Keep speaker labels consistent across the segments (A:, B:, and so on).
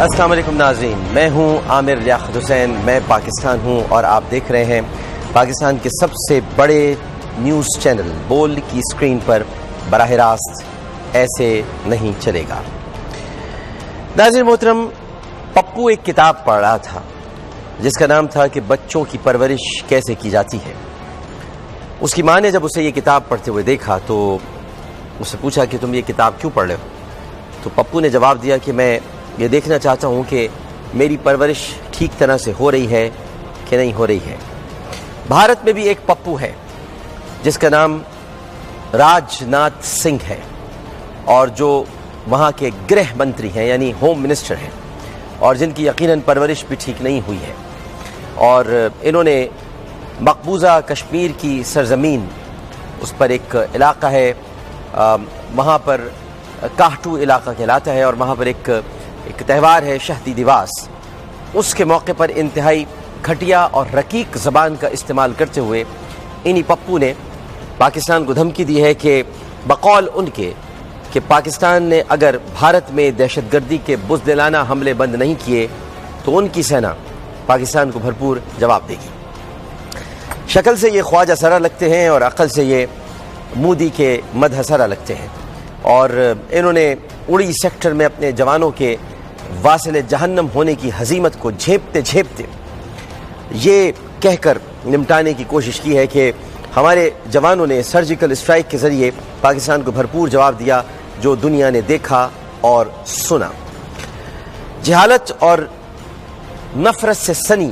A: السلام علیکم ناظرین، میں ہوں عامر لیاقت حسین، میں پاکستان ہوں اور آپ دیکھ رہے ہیں پاکستان کے سب سے بڑے نیوز چینل بولڈ کی اسکرین پر براہ راست ایسے نہیں چلے گا۔ ناظرین محترم، پپو ایک کتاب پڑھ رہا تھا جس کا نام تھا کہ بچوں کی پرورش کیسے کی جاتی ہے۔ اس کی ماں نے جب اسے یہ کتاب پڑھتے ہوئے دیکھا تو اس سے پوچھا کہ تم یہ کتاب کیوں پڑھ رہے ہو؟ تو پپو نے جواب دیا کہ میں یہ دیکھنا چاہتا ہوں کہ میری پرورش ٹھیک طرح سے ہو رہی ہے کہ نہیں ہو رہی ہے۔ بھارت میں بھی ایک پپو ہے جس کا نام راج ناتھ سنگھ ہے، اور جو وہاں کے گرہ منتری ہیں یعنی ہوم منسٹر ہیں، اور جن کی یقیناً پرورش بھی ٹھیک نہیں ہوئی ہے، اور انہوں نے مقبوضہ کشمیر کی سرزمین، اس پر ایک علاقہ ہے وہاں پر کاہٹو علاقہ کہلاتا ہے، اور وہاں پر ایک تہوار ہے شہدی دیواس، اس کے موقع پر انتہائی گھٹیا اور رقیق زبان کا استعمال کرتے ہوئے انہی پپو نے پاکستان کو دھمکی دی ہے کہ بقول ان کے کہ پاکستان نے اگر بھارت میں دہشت گردی کے بزدلانہ حملے بند نہیں کیے تو ان کی سینا پاکستان کو بھرپور جواب دے گی۔ شکل سے یہ خواجہ سرا لگتے ہیں اور عقل سے یہ مودی کے مدح سرا لگتے ہیں، اور انہوں نے اڑی سیکٹر میں اپنے جوانوں کے واصل جہنم ہونے کی ہزیمت کو جھیپتے جھیپتے یہ کہہ کر نمٹانے کی کوشش کی ہے کہ ہمارے جوانوں نے سرجیکل اسٹرائک کے ذریعے پاکستان کو بھرپور جواب دیا جو دنیا نے دیکھا اور سنا۔ جہالت اور نفرت سے سنی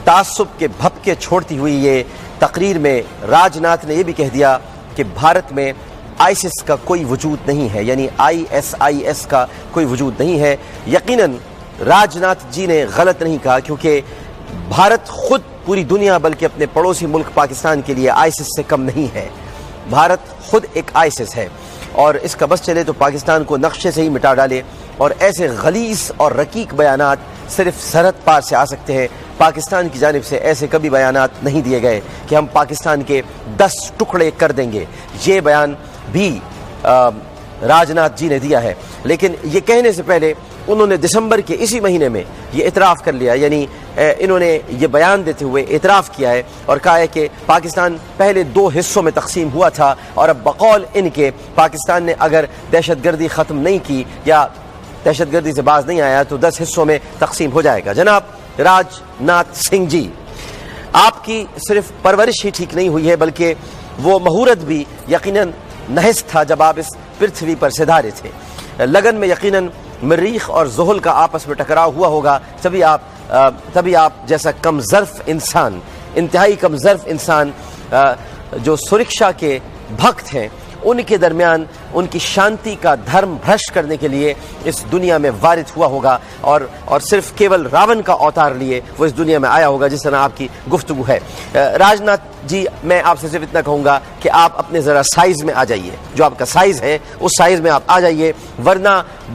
A: تعصب کے بھپکے چھوڑتی ہوئی یہ تقریر میں راج ناتھ نے یہ بھی کہہ دیا کہ بھارت میں آئیسس کا کوئی وجود نہیں ہے، یعنی ISIS کا کوئی وجود نہیں ہے۔ یقیناً راج ناتھ جی نے غلط نہیں کہا، کیونکہ بھارت خود پوری دنیا بلکہ اپنے پڑوسی ملک پاکستان کے لیے آئیسس سے کم نہیں ہے۔ بھارت خود ایک آئیسس ہے، اور اس کا بس چلے تو پاکستان کو نقشے سے ہی مٹا ڈالے، اور ایسے غلیظ اور رقیق بیانات صرف سرحد پار سے آ سکتے ہیں۔ پاکستان کی جانب سے ایسے کبھی بیانات نہیں دیے گئے کہ ہم پاکستان کے 10 ٹکڑے کر دیں گے۔ یہ بیان بھی راج ناتھ جی نے دیا ہے، لیکن یہ کہنے سے پہلے انہوں نے دسمبر کے اسی مہینے میں یہ اعتراف کر لیا، یعنی انہوں نے یہ بیان دیتے ہوئے اعتراف کیا ہے اور کہا ہے کہ پاکستان پہلے 2 حصوں میں تقسیم ہوا تھا، اور اب بقول ان کے پاکستان نے اگر دہشت گردی ختم نہیں کی یا دہشت گردی سے باز نہیں آیا تو 10 حصوں میں تقسیم ہو جائے گا۔ جناب راج ناتھ سنگھ جی، آپ کی صرف پرورش ہی ٹھیک نہیں ہوئی ہے بلکہ وہ مہورت بھی یقیناً نحس تھا جب آپ اس پرتھوی پر سدھارے تھے۔ لگن میں یقیناً مریخ اور زحل کا آپس میں ٹکراؤ ہوا ہوگا، تبھی آپ جیسا کم ظرف انسان، انتہائی کم ظرف انسان جو سرکشا کے بھکت ہیں، ان کے درمیان ان کی شانتی کا دھرم بھرشٹ کرنے کے لیے اس دنیا میں وارد ہوا ہوگا، اور صرف کیول راون کا اوتار لیے وہ اس دنیا میں آیا ہوگا، جس طرح آپ کی گفتگو ہے۔ راج ناتھ جی، میں آپ سے صرف اتنا کہوں گا کہ آپ اپنے ذرا سائز میں آ جائیے، جو آپ کا سائز ہے اس سائز میں آپ آ جائیے، ورنہ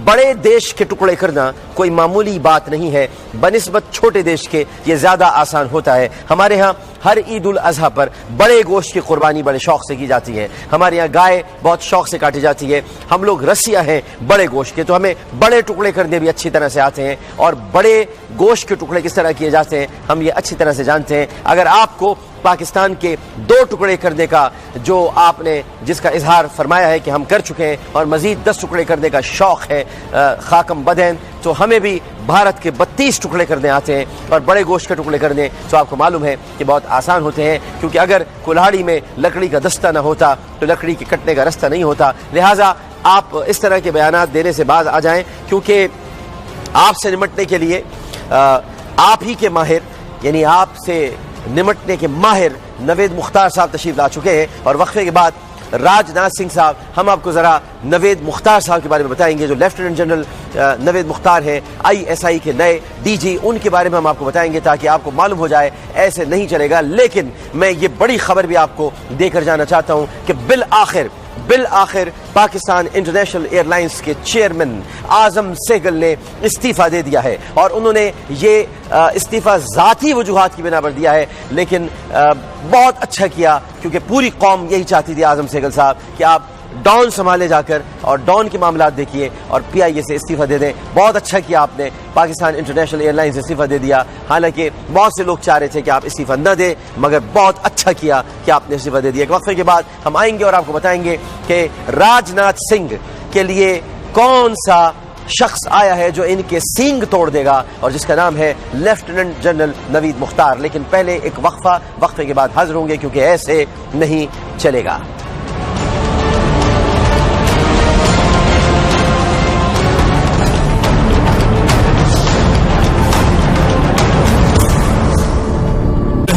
A: بڑے دیش کے ٹکڑے کرنا کوئی معمولی بات نہیں ہے، بنسبت چھوٹے دیش کے یہ زیادہ آسان ہوتا ہے۔ ہمارے ہاں ہر عید الاضحیٰ پر بڑے گوشت کی قربانی بڑے شوق سے کی جاتی ہے، ہمارے یہاں گائے بہت شوق سے کاٹی جاتی ہے، ہم لوگ رسیا ہیں بڑے گوشت کے، تو ہمیں بڑے ٹکڑے کرنے بھی اچھی طرح سے آتے ہیں، اور بڑے گوشت کے ٹکڑے کس طرح کیے جاتے ہیں ہم یہ اچھی طرح سے جانتے ہیں۔ اگر آپ کو پاکستان کے 2 ٹکڑے کرنے کا جو آپ نے جس کا اظہار فرمایا ہے کہ ہم کر چکے ہیں اور مزید 10 ٹکڑے کرنے کا شوق ہے خاکم بدین، تو ہمیں بھی بھارت کے 32 ٹکڑے کرنے آتے ہیں، اور بڑے گوشت کے ٹکڑے کرنے تو آپ کو معلوم ہے کہ بہت آسان ہوتے ہیں، کیونکہ اگر کلہاڑی میں لکڑی کا دستہ نہ ہوتا تو لکڑی کے کٹنے کا رستہ نہیں ہوتا۔ لہٰذا آپ اس طرح کے بیانات دینے سے باز آ جائیں، کیونکہ آپ سے نمٹنے کے لیے آپ ہی کے ماہر، یعنی آپ سے نمٹنے کے ماہر نوید مختار صاحب تشریف لا چکے ہیں، اور وقفے کے بعد راج ناتھ سنگھ صاحب ہم آپ کو ذرا نوید مختار صاحب کے بارے میں بتائیں گے، جو لیفٹیننٹ جنرل نوید مختار ہیں ISI کے نئے DG، ان کے بارے میں ہم آپ کو بتائیں گے تاکہ آپ کو معلوم ہو جائے ایسے نہیں چلے گا۔ لیکن میں یہ بڑی خبر بھی آپ کو دے کر جانا چاہتا ہوں کہ بالآخر پاکستان انٹرنیشنل ایئر لائنز کے چیئرمین اعظم سہگل نے استعفیٰ دے دیا ہے، اور انہوں نے یہ استعفیٰ ذاتی وجوہات کی بنا پر دیا ہے، لیکن بہت اچھا کیا، کیونکہ پوری قوم یہی چاہتی تھی اعظم سہگل صاحب کہ آپ ڈان سنبھالے جا کر اور ڈان کے معاملات دیکھیے اور پی آئی اے سے استعفیٰ دے دیں. بہت اچھا کیا آپ نے پاکستان انٹرنیشنل ایئر لائن سے استعفیٰ دے دیا. حالانکہ بہت سے لوگ چاہ رہے تھے کہ آپ استعفیٰ نہ دیں, مگر بہت اچھا کیا کہ آپ نے استعفیٰ دے دیا. ایک وقفے کے بعد ہم آئیں گے اور آپ کو بتائیں گے کہ راج ناتھ سنگھ کے لیے کون سا شخص آیا ہے جو ان کے سینگ توڑ دے گا, اور جس کا نام ہے لیفٹیننٹ جنرل نوید مختار. لیکن پہلے ایک وقفے کے بعد حاضر ہوں گے, کیونکہ ایسے نہیں چلے گا.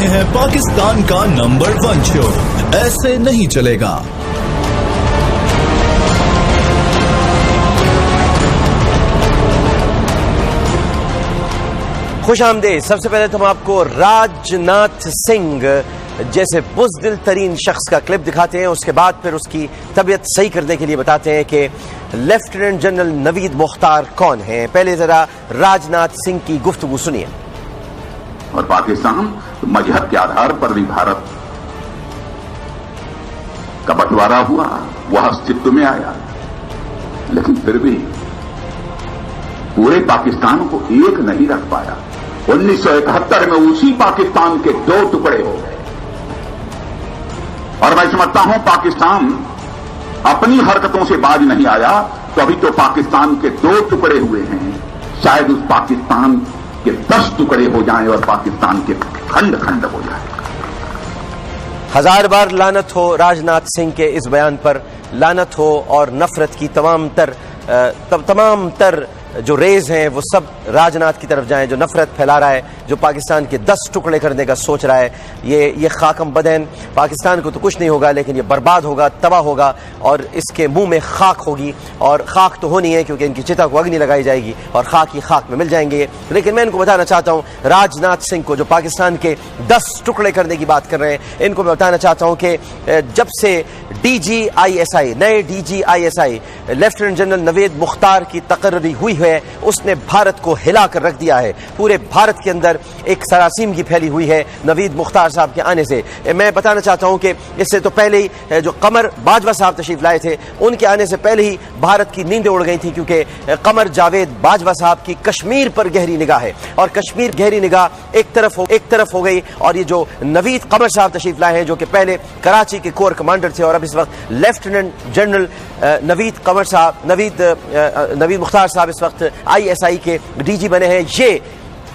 B: ہے پاکستان کا نمبر 1 شو, ایسے نہیں چلے گا.
A: خوش آمدید. سب سے پہلے تو ہم آپ کو راج ناتھ سنگھ جیسے بزدل ترین شخص کا کلپ دکھاتے ہیں, اس کے بعد پھر اس کی طبیعت صحیح کرنے کے لیے بتاتے ہیں کہ لیفٹیننٹ جنرل نوید مختار کون ہیں. پہلے ذرا راج ناتھ سنگھ کی گفتگو سنیے.
C: اور پاکستان مذہب کے آدھار پر بھی بھارت کا بٹوارا ہوا, وہ استعمال میں آیا, لیکن پھر بھی پورے پاکستان کو ایک نہیں رکھ پایا. 1971 میں اسی پاکستان کے 2 ٹکڑے ہو گئے. اور میں سمجھتا ہوں پاکستان اپنی حرکتوں سے باز نہیں آیا, تو ابھی تو پاکستان کے 2 ٹکڑے ہوئے ہیں. شاید اس پاکستان کے 10 ٹکڑے ہو جائیں اور پاکستان کے کھنڈ کھنڈ ہو جائیں.
A: 1000 بار لعنت ہو راج ناتھ سنگھ کے اس بیان پر, لعنت ہو, اور نفرت کی تمام تر جو ریز ہیں وہ سب راج ناتھ کی طرف جائیں, جو نفرت پھیلا رہا ہے, جو پاکستان کے 10 ٹکڑے کرنے کا سوچ رہا ہے. یہ خاکم بدین پاکستان کو تو کچھ نہیں ہوگا, لیکن یہ برباد ہوگا, تباہ ہوگا, اور اس کے منہ میں خاک ہوگی. اور خاک تو ہونی ہے, کیونکہ ان کی چتا کو اگنی لگائی جائے گی اور خاک ہی خاک میں مل جائیں گے. لیکن میں ان کو بتانا چاہتا ہوں, راج ناتھ سنگھ کو جو پاکستان کے 10 ٹکڑے کرنے کی بات کر رہے ہیں, ان کو میں بتانا چاہتا ہوں کہ جب سے نئے D G I S I lieutenant general Naveed Mukhtar کی تقرری ہوئی ہے, اس نے بھارت کو ہلا کر رکھ دیا ہے. پورے بھارت کے اندر ایک سراسیمگی پھیلی ہوئی ہے نوید مختار صاحب کے آنے سے. میں بتانا چاہتا ہوں کہ اس سے تو پہلے ہی جو قمر باجوہ صاحب تشریف لائے تھے, ان کے آنے سے پہلے ہی بھارت کی نیندیں اڑ گئی تھیں, کیونکہ قمر جاوید باجوہ صاحب کی کشمیر پر گہری نگاہ ہے, اور کشمیر گہری نگاہ ایک طرف ہو گئی. اور یہ جو نوید قمر صاحب تشریف لائے ہیں, جو کہ پہلے کراچی کے کور کمانڈر تھے, اور اب اس وقت لیفٹیننٹ جنرل نوید مختار صاحب اس وقت آئی ایس آئی کے ڈی جی بنے ہیں, یہ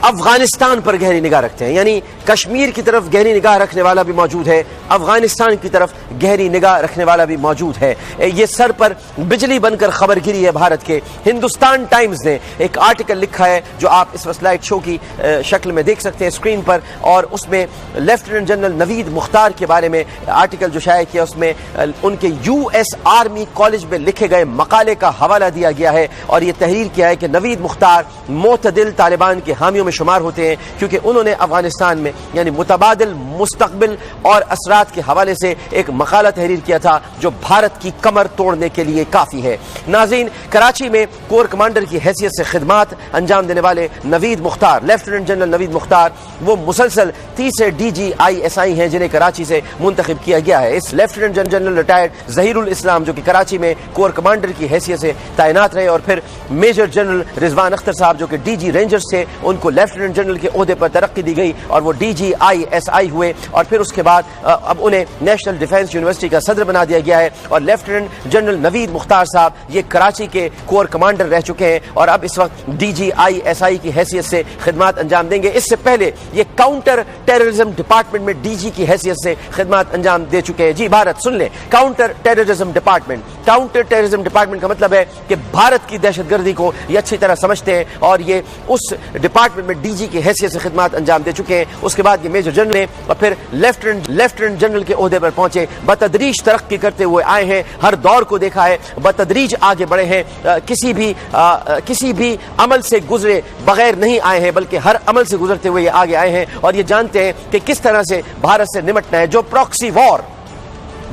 A: افغانستان پر گہری نگاہ رکھتے ہیں. یعنی کشمیر کی طرف گہری نگاہ رکھنے والا بھی موجود ہے, افغانستان کی طرف گہری نگاہ رکھنے والا بھی موجود ہے. یہ سر پر بجلی بن کر خبر گری ہے بھارت کے. ہندوستان ٹائمز نے ایک آرٹیکل لکھا ہے, جو آپ اس وقت سلائیڈ شو کی شکل میں دیکھ سکتے ہیں اسکرین پر, اور اس میں لیفٹیننٹ جنرل نوید مختار کے بارے میں آرٹیکل جو شائع کیا, اس میں ان کے یو ایس آرمی کالج میں لکھے گئے مقالے کا حوالہ دیا گیا ہے, اور یہ تحریر کیا ہے کہ نوید مختار معتدل طالبان کے حامیوں میں شمار ہوتے ہیں, کیونکہ انہوں نے افغانستان میں یعنی متبادل مستقبل اور اثرات کے حوالے سے ایک مقالہ تحریر کیا تھا, جو بھارت کی کمر توڑنے کے لیے کافی ہے. ناظرین, کراچی میں کور کمانڈر کی حیثیت سے خدمات انجام دینے والے نوید مختار, لیفٹیننٹ جنرل نوید مختار, وہ مسلسل 30 ڈی جی آئی ایس آئی ہیں جنہیں کراچی سے منتخب کیا گیا ہے. اس لیفٹیننٹ جنرل ریٹائرڈ ظہیر الاسلام, جو کہ کراچی میں کور کمانڈر کی حیثیت سے تعینات رہے, اور پھر میجر جنرل رضوان اختر صاحب, جو کہ ڈی جی رینجرز تھے, ان کو لیفٹیننٹ جنرل کے عہدے پر ترقی دی گئی اور وہ ڈی جی آئی ایس آئی ہوئے, اور پھر اس کے بعد اب انہیں نیشنل ڈیفنس یونیورسٹی کا صدر بنا دیا گیا ہے. اور لیفٹیننٹ جنرل نوید مختار صاحب یہ کراچی کے کور کمانڈر رہ چکے ہیں, اور اب اس وقت ڈی جی آئی ایس آئی کی حیثیت سے خدمات انجام دیں گے. اس سے پہلے یہ کاؤنٹر ٹیررزم ڈپارٹمنٹ میں ڈی جی کی حیثیت سے خدمات انجام دے چکے ہیں. جی بھارت سن لیں, counter terrorism department. Counter terrorism department کا مطلب ہے کہ بھارت کی دہشت گردی کو یہ اچھی طرح سمجھتے ہیں, اور یہ اس ڈپارٹمنٹ میں ڈی جی کی حیثیت سے خدمات انجام دے چکے ہیں. اس کے بعد یہ میجر جنرل ہیں, اور پھر لیفٹیننٹ جنرل کے عہدے پر پہنچے. بتدریج ترقی کرتے ہوئے آئے ہیں, ہر دور کو دیکھا ہے, بتدریج آگے بڑھے ہیں, کسی بھی عمل سے گزرے بغیر نہیں آئے ہیں, بلکہ ہر عمل سے گزرتے ہوئے یہ آگے آئے ہیں, اور یہ جانتے ہیں کہ کس طرح سے بھارت سے نمٹنا ہے. جو پراکسی وار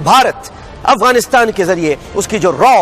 A: بھارت افغانستان کے ذریعے اس کی جو را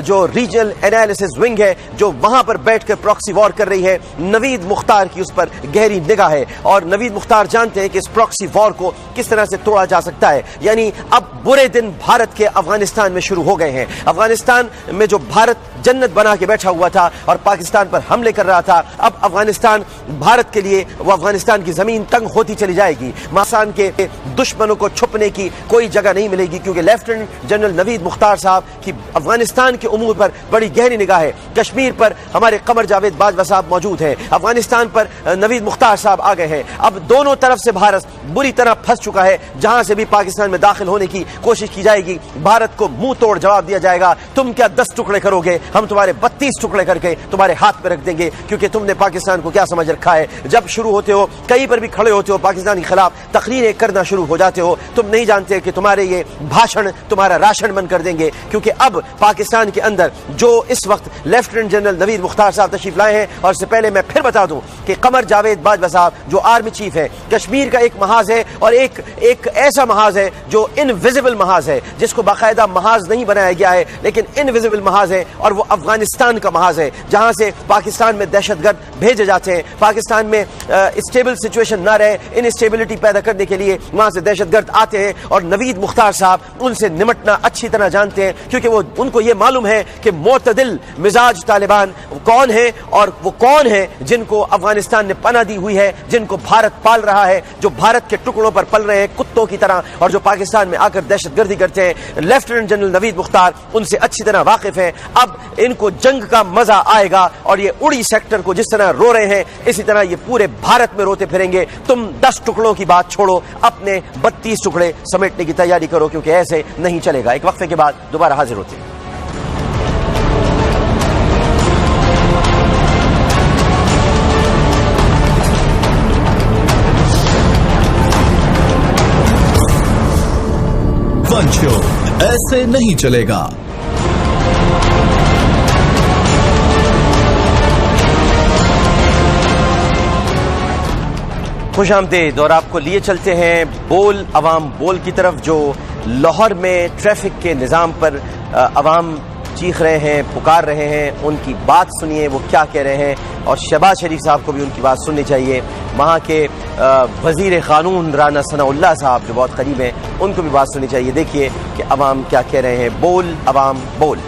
A: جو ریجنل انالیسس ونگ ہے جو وہاں پر بیٹھ کر پراکسی وار کر رہی ہے، نوید مختار کی اس پر گہری نگاہ ہے اور نوید مختار جانتے ہیں کہ اس پراکسی وار کو کس طرح سے توڑا جا سکتا ہے. یعنی اب برے دن بھارت کے افغانستان میں شروع ہو گئے ہیں. افغانستان میں جو بھارت جنت بنا کے بیٹھا ہوا تھا اور پاکستان پر حملے کر رہا تھا، اب افغانستان بھارت کے لیے وہ افغانستان کی زمین تنگ ہوتی چلی جائے گی. پاکستان کے دشمنوں کو چھپنے کی کوئی جگہ نہیں ملے گی، کیونکہ لیفٹیننٹ جنرل نوید مختار صاحب کی افغانستان کے امور پر بڑی گہری نگاہ ہے. کشمیر پر ہمارے قمر جاوید باجوہ صاحب موجود ہیں، افغانستان پر نوید مختار صاحب آ گئے ہیں. اب دونوں طرف سے بھارت بری طرح پھنس چکا ہے. جہاں سے بھی پاکستان میں داخل ہونے کی کوشش کی جائے گی، بھارت کو منہ توڑ جواب دیا جائے گا. تم کیا 10 ٹکڑے کرو گے، ہم تمہارے 32 ٹکڑے کر کے تمہارے ہاتھ پہ رکھ دیں گے، کیونکہ تم نے پاکستان کو کیا سمجھ رکھا ہے. جب شروع ہوتے ہو کہیں پر بھی کھڑے ہوتے ہو پاکستان کے خلاف تقریریں کرنا شروع ہو جاتے ہو، تم نہیں جانتے کہ تمہارے یہ بھاشن تمہارا راشن بند کر دیں گے. کیونکہ اب پاکستان کے اندر جو اس وقت لیفٹیننٹ جنرل نوید مختار صاحب تشریف لائے ہیں، اور اس سے پہلے میں پھر بتا دوں کہ قمر جاوید باجوہ صاحب جو آرمی چیف ہے، کشمیر کا ایک محاذ ہے اور ایک ایسا محاذ ہے جو انویزیبل محاذ ہے، جس کو باقاعدہ محاذ نہیں بنایا گیا ہے لیکن انویزیبل محاذ ہے، اور وہ افغانستان کا محاذ ہے جہاں سے پاکستان میں دہشت گرد بھیجے جاتے ہیں. پاکستان میں اسٹیبل سچویشن نہ رہے، انسٹیبلٹی پیدا کرنے کے لیے وہاں سے دہشت گرد آتے ہیں، اور نوید مختار صاحب ان سے نمٹنا اچھی طرح جانتے ہیں، کیونکہ وہ ان کو یہ معلوم ہے کہ معتدل مزاج طالبان کون ہیں اور وہ کون ہیں جن کو افغانستان نے پناہ دی ہوئی ہے، جن کو بھارت پال رہا ہے، جو بھارت کے ٹکڑوں پر پل رہے ہیں کتوں کی طرح، اور جو پاکستان میں آ کر دہشت گردی کرتے ہیں. لیفٹیننٹ جنرل نوید مختار ان سے اچھی طرح واقف ہے. اب ان کو جنگ کا مزہ آئے گا، اور یہ اڑی سیکٹر کو جس طرح رو رہے ہیں اسی طرح یہ پورے بھارت میں روتے پھریں گے. تم 10 ٹکڑوں کی بات چھوڑو، اپنے 32 ٹکڑے سمیٹنے کی تیاری کرو، کیونکہ ایسے نہیں چلے گا. ایک وقفے کے بعد دوبارہ حاضر ہوتے ہیں.
B: ون شو ایسے نہیں چلے گا.
A: خوش آمدید، اور آپ کو لیے چلتے ہیں بول عوام بول کی طرف، جو لاہور میں ٹریفک کے نظام پر عوام چیخ رہے ہیں، پکار رہے ہیں. ان کی بات سنیے وہ کیا کہہ رہے ہیں، اور شہباز شریف صاحب کو بھی ان کی بات سننی چاہیے. وہاں کے وزیر قانون رانا ثناء اللہ صاحب جو بہت قریب ہیں ان کو بھی بات سننی چاہیے. دیکھیے کہ عوام کیا کہہ رہے ہیں. بول عوام بول.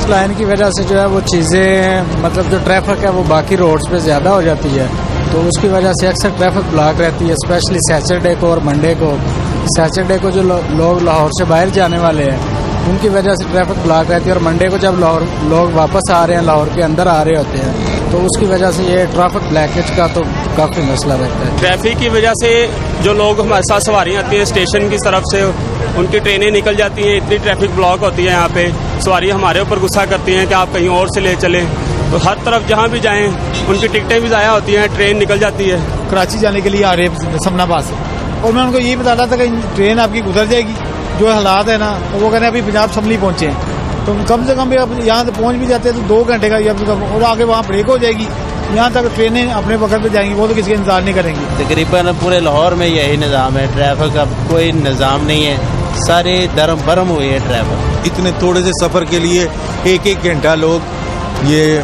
D: لائن کی وجہ سے جو ہے وہ چیزیں مطلب جو ٹریفک ہے وہ باقی روڈز پہ زیادہ ہو جاتی ہے، تو اس کی وجہ سے اکثر ٹریفک بلاک رہتی ہے، اسپیشلی سیٹرڈے کو اور منڈے کو. سیٹرڈے کو جو لوگ لاہور سے باہر جانے والے ہیں ان کی وجہ سے ٹریفک بلاک رہتی ہے، اور منڈے کو جب لوگ واپس آ رہے ہیں لاہور کے اندر آ رہے ہوتے ہیں تو اس کی وجہ سے یہ ٹریفک بلیکیج کا تو کافی مسئلہ رہتا ہے.
E: ٹریفک کی وجہ سے جو لوگ ہمارے ساتھ سواریاں آتی ہیں اسٹیشن کی طرف سے ان کی ٹرینیں نکل جاتی ہیں، اتنی ٹریفک بلاک ہوتی ہے یہاں پہ. سواری ہمارے اوپر غصہ کرتی ہیں کہ آپ کہیں اور سے لے چلیں، تو ہر طرف جہاں بھی جائیں ان کی ٹکٹیں بھی ضائع ہوتی ہیں، ٹرین نکل جاتی ہے.
F: کراچی جانے کے لیے آ رہے ہیں سمنا آباد سے، اور میں ان کو یہی بتا رہا تھا کہ ٹرین آپ کی گزر جائے گی. جو حالات ہے نا وہ کہتے ہیں ابھی پنجاب شملی پہنچے ہیں، تو کم سے کم بھی اب یہاں سے پہنچ بھی جاتے ہیں تو 2 گھنٹے کا اور آگے وہاں بریک ہو جائے گی. یہاں تک ٹرینیں اپنے وقت پہ جائیں گی، وہ تو کسی کا انتظار نہیں کریں گی.
G: تقریباً پورے لاہور میں یہی نظام ہے، ٹریفک کا کوئی نظام نہیں ہے، سارے درم برم ہوئی ہے ٹریفک.
H: اتنے تھوڑے سے سفر کے لیے 1-1 گھنٹہ لوگ یہ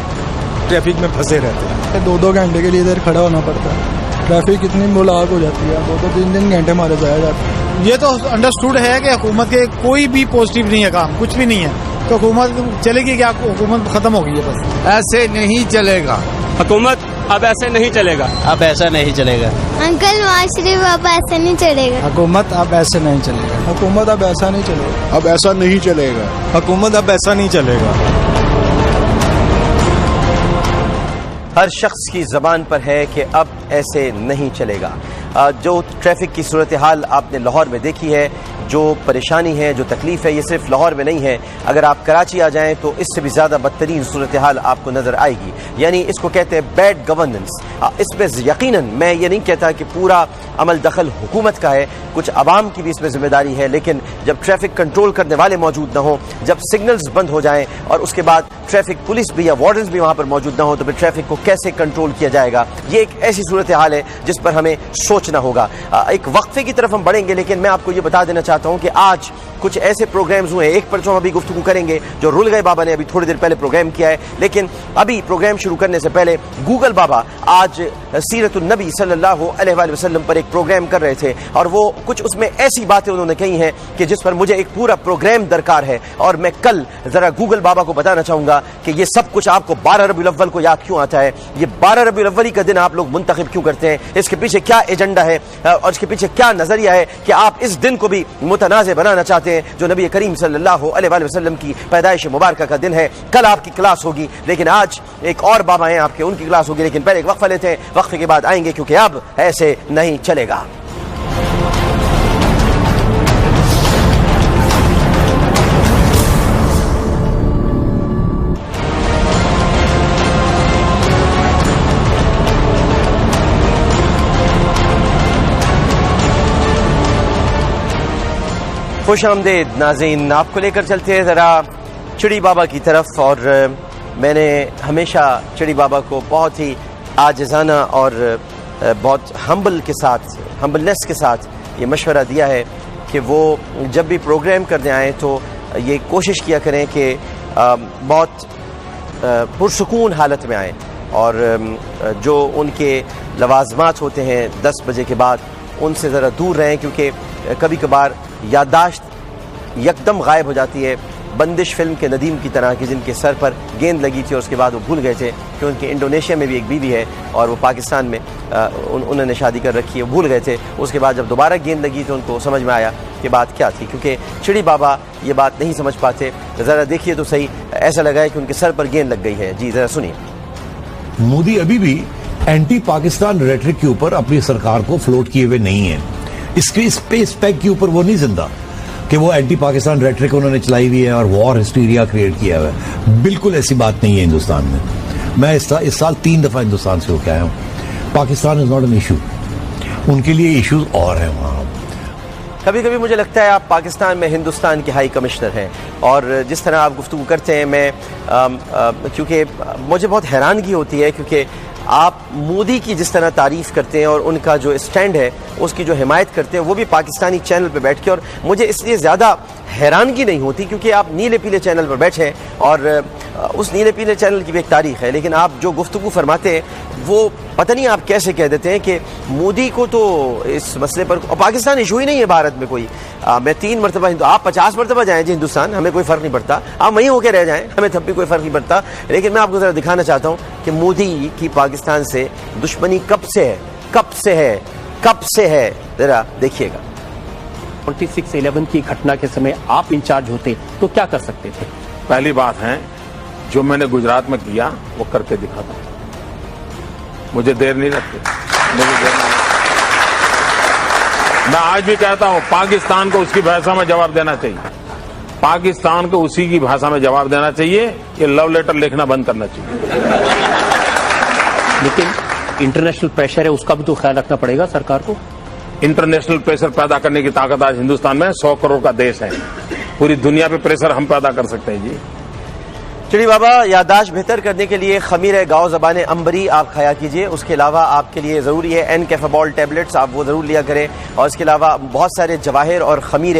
H: ٹریفک میں پھنسے رہتے ہیں.
I: 2-2 گھنٹے کے لیے ادھر کھڑا ہونا پڑتا ہے. ٹریفک اتنی بلاک ہو جاتی ہے، 2-3 گھنٹے ہمارے ضائع جاتے ہیں.
F: یہ تو انڈرسٹوڈ ہے کہ حکومت کے کوئی بھی پازیٹیو نہیں ہے، کام کچھ بھی نہیں ہے، تو حکومت چلے گی کیا؟ حکومت ختم ہو گئی ہے. بس
D: ایسے نہیں چلے گا
E: حکومت اب ایسے نہیں چلے گا.
G: اب ایسا نہیں چلے گا.
J: انکل نواز شریف اب ایسے نہیں چلے گا.
D: حکومت اب ایسے نہیں چلے گا.
I: حکومت اب ایسا نہیں چلے گا.
H: اب ایسا نہیں چلے گا.
I: حکومت اب ایسا نہیں چلے گا.
A: ہر شخص کی زبان پر ہے کہ اب ایسے نہیں چلے گا. جو ٹریفک کی صورتحال آپ نے لاہور میں دیکھی ہے، جو پریشانی ہے, جو تکلیف ہے, یہ صرف لاہور میں نہیں ہے. اگر آپ کراچی آ جائیں تو اس سے بھی زیادہ بدترین صورتحال آپ کو نظر آئے گی. یعنی اس کو کہتے ہیں بیڈ گورننس. اس میں یقیناً میں یہ نہیں کہتا کہ پورا عمل دخل حکومت کا ہے, کچھ عوام کی بھی اس میں ذمہ داری ہے, لیکن جب ٹریفک کنٹرول کرنے والے موجود نہ ہوں, جب سگنلز بند ہو جائیں اور اس کے بعد ٹریفک پولیس بھی یا وارڈنز بھی وہاں پر موجود نہ ہوں, تو پھر ٹریفک کو کیسے کنٹرول کیا جائے گا؟ یہ ایک ایسی صورتحال ہے جس پر ہمیں سوچنا ہوگا. ایک وقفے کی طرف ہم بڑھیں گے, لیکن میں آپ کو یہ بتا دینا چاہتا ہوں کہ آج کچھ ایسے پروگرامز ہوئے ہیں. ایک پر جو ہم ابھی گفتگو کریں گے, جو رول گئے بابا نے ابھی تھوڑی دیر پہلے پروگرام کیا ہے, لیکن ابھی پروگرام شروع کرنے سے پہلے گوگل بابا آج سیرت النبی صلی اللہ علیہ وآلہ وسلم پر ایک پروگرام کر رہے تھے, اور وہ کچھ اس میں ایسی باتیں انہوں نے کہی ہیں کہ جس پر مجھے ایک پورا پروگرام درکار ہے. اور میں کل ذرا گوگل بابا کو بتانا چاہوں گا کہ یہ سب کچھ آپ کو 12 ربیع الاول کو یاد کیوں آتا ہے, یہ 12 ربیع الاول کا دن آپ لوگ منتخب کیوں کرتے ہیں, اس کے پیچھے کیا ایجنڈا ہے اور اس کے پیچھے کیا نظریہ ہے کہ آپ اس دن کو بھی متنازع بنانا چاہتے ہیں, جو نبی کریم صلی اللہ علیہ وآلہ وسلم کی پیدائش مبارکہ کا دن ہے. کل آپ کی کلاس ہوگی, لیکن آج ایک اور بابا ہیں آپ کے, ان کی کلاس ہوگی, لیکن پہلے ایک وقفہ لیتے ہیں, وقفے کے بعد آئیں گے, کیونکہ اب ایسے نہیں چلے گا. خوش آمدید ناظرین, آپ کو لے کر چلتے ہیں ذرا چڑی بابا کی طرف. اور میں نے ہمیشہ چڑی بابا کو بہت ہی عاجزانہ اور بہت ہمبلنس کے ساتھ یہ مشورہ دیا ہے کہ وہ جب بھی پروگرام کرنے آئیں تو یہ کوشش کیا کریں کہ بہت پرسکون حالت میں آئیں, اور جو ان کے لوازمات ہوتے ہیں 10 بجے کے بعد ان سے ذرا دور رہیں, کیونکہ کبھی کبھار یادداشت یکدم غائب ہو جاتی ہے. بندش فلم کے ندیم کی طرح کی, جن کے سر پر گیند لگی تھی اور اس کے بعد وہ بھول گئے تھے کہ ان کے انڈونیشیا میں بھی ایک بیوی ہے اور وہ پاکستان میں انہوں نے شادی کر رکھی ہے, وہ بھول گئے تھے. اس کے بعد جب دوبارہ گیند لگی تو ان کو سمجھ میں آیا کہ بات کیا تھی, کیونکہ چڑی بابا یہ بات نہیں سمجھ پاتے. ذرا دیکھیے تو صحیح, ایسا لگا ہے کہ ان کے سر پر گیند لگ گئی ہے. جی ذرا سنیے.
K: مودی ابھی بھی اینٹی پاکستان ریٹرک کے اوپر اپنی سرکار کو فلوٹ کیے ہوئے نہیں ہیں. اس پیک کے اوپر وہ نہیں زندہ کہ وہ اینٹی پاکستان ریٹرک انہوں نے چلائی ہوئی ہے اور وار ہسٹیریا کریٹ کیا ہوا ہے. بالکل ایسی بات نہیں ہے ہندوستان میں. میں اس سال 3 دفعہ ہندوستان سے ہو کے آیا ہوں. Pakistan is not an issue, ان کے لیے ایشوز اور ہیں وہاں.
A: کبھی کبھی مجھے لگتا ہے آپ پاکستان میں ہندوستان کے ہائی کمشنر ہیں, اور جس طرح آپ گفتگو کرتے ہیں, میں کیونکہ مجھے بہت حیرانگی ہوتی ہے, کیونکہ آپ مودی کی جس طرح تعریف کرتے ہیں اور ان کا جو اسٹینڈ ہے اس کی جو حمایت کرتے ہیں, وہ بھی پاکستانی چینل پہ بیٹھ کے, اور مجھے اس لیے زیادہ حیرانگی نہیں ہوتی کیونکہ آپ نیلے پیلے چینل پر بیٹھے ہیں اور اس نیلے پیلے چینل کی بھی ایک تاریخ ہے, لیکن آپ جو گفتگو فرماتے ہیں وہ پتہ نہیں آپ کیسے کہہ دیتے ہیں کہ مودی کو تو اس مسئلے پر, اور پاکستان ایشو ہی نہیں ہے بھارت میں کوئی. میں 3 مرتبہ آپ 50 مرتبہ جائیں جی ہندوستان, ہمیں کوئی فرق نہیں پڑتا, آپ وہیں ہو کے رہ جائیں, ہمیں تب بھی کوئی فرق نہیں پڑتا. لیکن میں آپ کو ذرا دکھانا چاہتا ہوں کہ مودی کی پاکستان سے دشمنی کب سے ہے, ذرا دیکھیے گا.
L: 4611 کی گھٹنا کے سمے آپ انچارج ہوتے تو کیا کر سکتے تھے؟
M: پہلی بات ہے, جو میں نے گجرات میں کیا وہ کر کے دکھاتا ہوں. مجھے دیر نہیں لگتی. میں آج بھی کہتا ہوں پاکستان کو اس کی بھاشا میں جواب دینا چاہیے, پاکستان کو اسی کی بھاشا میں جواب دینا چاہیے. یہ لو لیٹر لکھنا بند کرنا چاہیے.
L: لیکن انٹرنیشنل پریشر ہے, اس کا بھی تو خیال رکھنا پڑے گا سرکار کو.
M: انٹرنیشنل پریشر پیدا کرنے کی طاقت آج ہندوستان میں 100 کروڑ کا دیش ہے. پوری دنیا پہ پریشر ہم پیدا کر سکتے ہیں. جی
A: چڑی بابا, یادداشت بہتر کرنے کے لیے خمیر گاؤ زبان امبری آپ کھایا کیجئے. اس کے علاوہ آپ کے لیے ضروری ہے N-Cafebol ٹیبلٹس, آپ وہ ضرور لیا کریں. اور اس کے علاوہ بہت سارے جواہر اور خمیر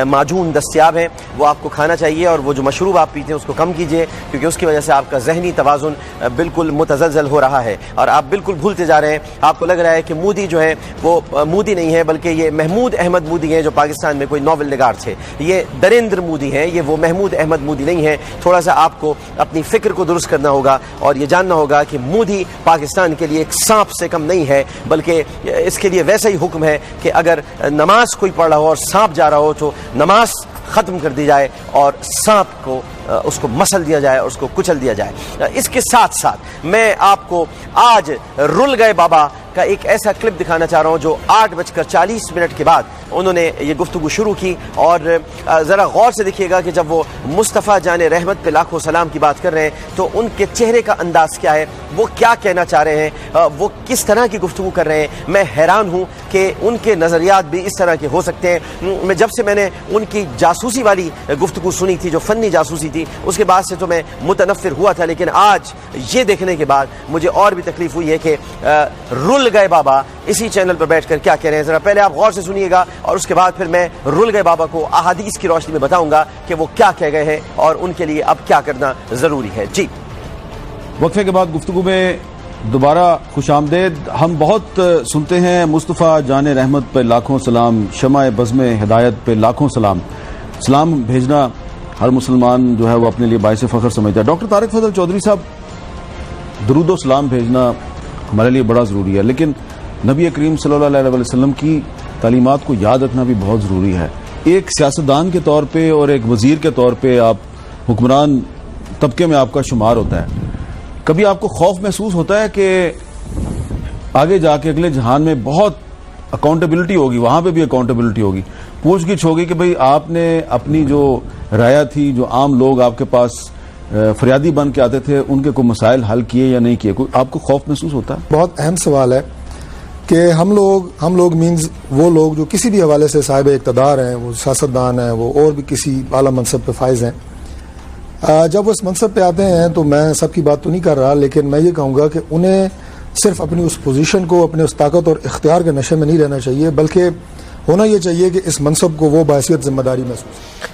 A: معجون دستیاب ہیں, وہ آپ کو کھانا چاہیے. اور وہ جو مشروب آپ پیتے ہیں اس کو کم کیجئے, کیونکہ اس کی وجہ سے آپ کا ذہنی توازن بالکل متزلزل ہو رہا ہے اور آپ بالکل بھولتے جا رہے ہیں. آپ کو لگ رہا ہے کہ مودی جو ہے وہ مودی نہیں ہے, بلکہ یہ محمود احمد مودی ہیں جو پاکستان میں کوئی ناول نگار تھے. یہ نریندر مودی ہیں, یہ وہ محمود احمد مودی نہیں ہے. تھوڑا سا آپ کو اپنی فکر کو درست کرنا ہوگا اور یہ جاننا ہوگا کہ مودی پاکستان کے لیے ایک سانپ سے کم نہیں ہے, بلکہ اس کے لیے ویسا ہی حکم ہے کہ اگر نماز کوئی پڑھ رہا ہو اور سانپ جا رہا ہو تو نماز ختم کر دی جائے اور سانپ کو اس کو مسل دیا جائے اور اس کو کچل دیا جائے. اس کے ساتھ ساتھ میں آپ کو آج رول گئے بابا کا ایک ایسا کلپ دکھانا چاہ رہا ہوں جو 8:40 کے بعد انہوں نے یہ گفتگو شروع کی. اور ذرا غور سے دیکھیے گا کہ جب وہ مصطفیٰ جان رحمت پہ لاکھوں سلام کی بات کر رہے ہیں تو ان کے چہرے کا انداز کیا ہے, وہ کیا کہنا چاہ رہے ہیں, وہ کس طرح کی گفتگو کر رہے ہیں. میں حیران ہوں کہ ان کے نظریات بھی اس طرح کے ہو سکتے ہیں. جب سے میں نے ان کی جاسوسی والی گفتگو سنی تھی جو فنی جاسوسی تھی, اس کے بعد سے تو میں متنفر ہوا تھا, لیکن آج یہ دیکھنے کے بعد مجھے اور بھی تکلیف ہوئی ہے کہ رل گئے بابا اسی چینل پر بیٹھ کر کیا کہہ رہے ہیں. ذرا پہلے آپ غور سے سنیے گا اور اس کے بعد پھر میں رل گئے بابا کو احادیث کی روشنی میں بتاؤں گا کہ وہ کیا کہہ گئے ہیں اور ان کے لیے اب کیا کرنا ضروری ہے. جی
N: وقفے کے بعد گفتگو میں دوبارہ خوش آمدید. ہم بہت سنتے ہیں مصطفیٰ جان رحمت پہ لاکھوں سلام, شمع بزم ہدایت پہ لاکھوں سلام. سلام بھیجنا ہر مسلمان جو ہے وہ اپنے لیے باعث فخر سمجھتا ہے. ڈاکٹر طارق فضل چودھری صاحب, درود و سلام بھیجنا ہمارے لیے بڑا ضروری ہے, لیکن نبی کریم صلی اللہ علیہ وسلم کی تعلیمات کو یاد رکھنا بھی بہت ضروری ہے. ایک سیاستدان کے طور پہ اور ایک وزیر کے طور پہ آپ حکمران طبقے میں آپ کا شمار ہوتا ہے. کبھی آپ کو خوف محسوس ہوتا ہے کہ آگے جا کے اگلے جہان میں بہت اکاؤنٹیبلٹی ہوگی, وہاں پہ بھی اکاؤنٹیبلٹی ہوگی, پوچھ گچھ ہوگی کہ بھئی آپ نے اپنی جو رعایا تھی, جو عام لوگ آپ کے پاس فریادی بن کے آتے تھے, ان کے کوئی مسائل حل کیے یا نہیں کیے؟ کوئی آپ کو خوف محسوس ہوتا ہے؟
I: بہت اہم سوال ہے کہ ہم لوگ مینز وہ لوگ جو کسی بھی حوالے سے صاحب اقتدار ہیں, وہ سیاستدان ہیں, وہ اور بھی کسی اعلیٰ منصب پہ فائز ہیں, جب وہ اس منصب پہ آتے ہیں تو میں سب کی بات تو نہیں کر رہا, لیکن میں یہ کہوں گا کہ انہیں صرف اپنی اس پوزیشن کو, اپنے اس طاقت اور اختیار کے نشے میں نہیں رہنا چاہیے, بلکہ ہونا یہ چاہیے کہ اس منصب کو وہ بحیثیت ذمہ داری محسوس.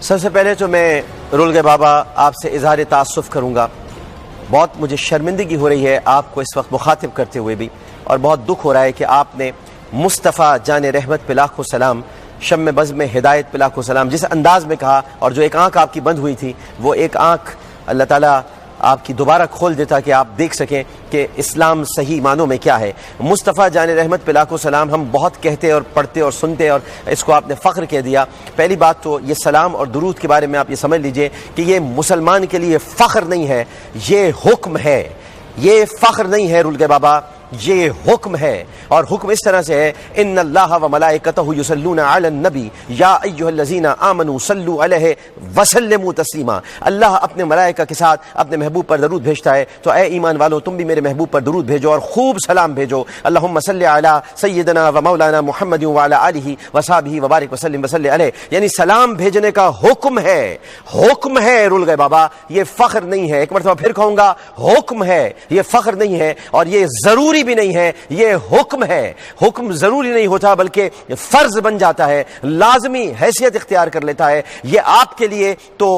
A: سب سے پہلے تو میں رول گئے بابا آپ سے اظہار تاسف کروں گا. بہت مجھے شرمندگی ہو رہی ہے آپ کو اس وقت مخاطب کرتے ہوئے بھی, اور بہت دکھ ہو رہا ہے کہ آپ نے مصطفیٰ جان رحمت پہ لاکھوں سلام, شمع بزم ہدایت پہ لاکھوں سلام جس انداز میں کہا, اور جو ایک آنکھ آپ کی بند ہوئی تھی وہ ایک آنکھ اللہ تعالیٰ آپ کی دوبارہ کھول دیتا کہ آپ دیکھ سکیں کہ اسلام صحیح معنوں میں کیا ہے. مصطفیٰ جان رحمت پہ لاکھوں سلام ہم بہت کہتے اور پڑھتے اور سنتے, اور اس کو آپ نے فخر کہہ دیا. پہلی بات تو یہ سلام اور درود کے بارے میں آپ یہ سمجھ لیجئے کہ یہ مسلمان کے لیے فخر نہیں ہے, یہ حکم ہے, یہ فخر نہیں ہے رول گئے بابا, یہ حکم ہے. اور حکم اس طرح سے ہے, ان اللہ و ملائکتہ یصلون علی النبی یا ایھا الذین آمنوا صلوا علیہ وسلموا تسلیما. اللہ اپنے ملائکہ کے ساتھ اپنے محبوب پر درود بھیجتا ہے, تو اے ایمان والو تم بھی میرے محبوب پر درود بھیجو اور خوب سلام بھیجو. اللہم صلی علی سیدنا و مولانا محمد وعلی آلہ وصحبہ وبارک وسلم وصلی علیہ. یعنی سلام بھیجنے کا حکم ہے, حکم ہے رول گئے بابا, یہ فخر نہیں ہے. ایک مرتبہ پھر کہوں گا, حکم ہے, یہ فخر نہیں ہے, اور یہ ضروری بھی نہیں ہے, یہ حکم ہے. حکم ضروری نہیں ہوتا بلکہ فرض بن جاتا ہے, لازمی حیثیت اختیار کر لیتا ہے. یہ آپ کے لیے تو